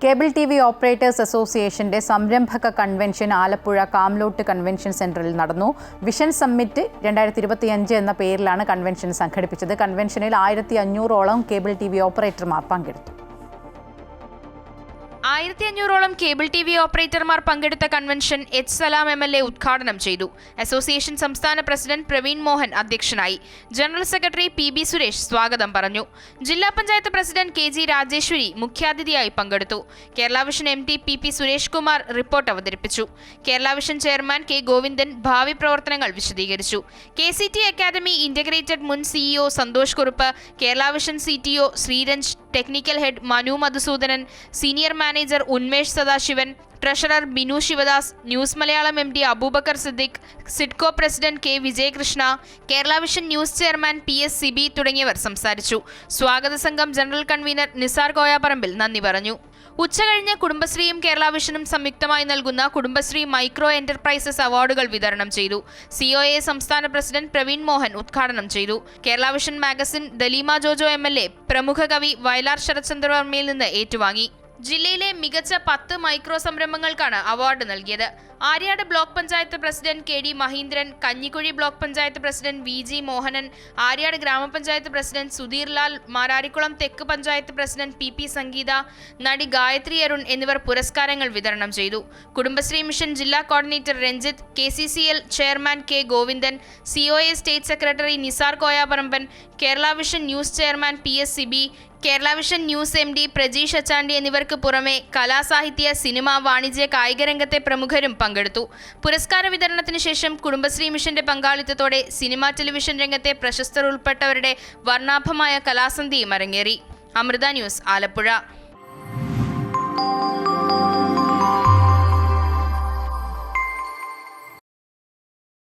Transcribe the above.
Cable TV operators അസോസിയേഷന്റെ സംരംഭക convention Alappuzha കാംലോട്ട് convention സെന്ററിൽ നടന്നു. വിഷൻ സമ്മിറ്റ് 2025 എന്ന പേരിലാണ് കൺവെൻഷൻ സംഘടിപ്പിച്ചത്. കൺവെൻഷനിൽ 1500ഓളം കേബിൾ TV ഓപ്പറേറ്റർമാർ പങ്കെടുത്തു. 1500ഓളം കേബിൾ TV ഓപ്പറേറ്റർമാർ പങ്കെടുത്ത കൺവെൻഷൻ എച്ച് സലാം MLA ഉദ്ഘാടനം ചെയ്തു. അസോസിയേഷൻ സംസ്ഥാന പ്രസിഡന്റ് പ്രവീൺ മോഹൻ അധ്യക്ഷനായി. ജനറൽ സെക്രട്ടറി PB സുരേഷ് സ്വാഗതം പറഞ്ഞു. ജില്ലാ പഞ്ചായത്ത് പ്രസിഡന്റ് KG രാജേശ്വരി മുഖ്യാതിഥിയായി പങ്കെടുത്തു. Kerala vision MD PP Suresh Kumar report അവതരിപ്പിച്ചു. Kerala vision chairman K Govindan ഭാവി പ്രവർത്തനങ്ങൾ വിശദീകരിച്ചു. KCT അക്കാദമി ഇന്റഗ്രേറ്റഡ് മുൻ CEO Santhosh Kurup, Kerala vision CTO Sreeranj, technical head Manu Madhusoodanan, senior manager Unmesh Sadasivan, treasurer Binu Sivadas, news Malayalam MD Aboobacker Siddique, Sidco president K Vijayakrishna, Kerala vision news chairman PS Sibi തുടങ്ങിയവർ സംസാരിച്ചു. സ്വാഗത സംഘം ജനറൽ കൺവീനർ നിസാർ കോയാപറമ്പിൽ നന്ദി പറഞ്ഞു. ഉച്ചകഴിഞ്ഞ് കുടുംബശ്രീയും കേരള വിഷനും സംയുക്തമായി നൽകുന്ന കുടുംബശ്രീ മൈക്രോ എന്റർപ്രൈസസ് അവാർഡുകൾ വിതരണം ചെയ്തു. COA സംസ്ഥാന പ്രസിഡന്റ് പ്രവീൺ മോഹൻ ഉദ്ഘാടനം ചെയ്തു. Kerala vision magazine Daleema Jojo MLA പ്രമുഖ കവി വയലാർ ശരത്ചന്ദ്രവർമ്മയിൽ നിന്ന് ഏറ്റുവാങ്ങി. ജില്ലയിലെ മികച്ച 10 മൈക്രോ സംരംഭങ്ങൾക്കാണ് അവാർഡ് നൽകിയത്. Aryad block panchayat president KD Mahindran, Kanjikuzhi block panchayat president VG Mohanan, Aryad ഗ്രാമപഞ്ചായത്ത് പ്രസിഡന്റ് സുധീർ ലാൽ, മാരാരിക്കുളം തെക്ക് പഞ്ചായത്ത് പ്രസിഡന്റ് PP സംഗീത, നടി ഗായത്രി അരുൺ എന്നിവർ പുരസ്കാരങ്ങൾ വിതരണം ചെയ്തു. കുടുംബശ്രീ മിഷൻ ജില്ലാ coordinator Ranjith, KCCL chairman K Govindan, COA state secretary Nisar Koyaparamban, Kerala vision news chairman PS Sibi, Kerala vision news MD Prajeesh Achandi എന്നിവർക്ക് പുറമെ കലാസാഹിത്യ, സിനിമ, വാണിജ്യ, കായിക രംഗത്തെ പ്രമുഖരും പങ്കെടുത്തു. പുരസ്കാര വിതരണത്തിന് ശേഷം കുടുംബശ്രീ മിഷന്റെ പങ്കാളിത്തത്തോടെ സിനിമ, ടെലിവിഷൻ രംഗത്തെ പ്രശസ്തർ ഉൾപ്പെട്ടവരുടെ വർണ്ണാഭമായ കലാസന്ധ്യയും അരങ്ങേറി. അമൃത ന്യൂസ്, ആലപ്പുഴ.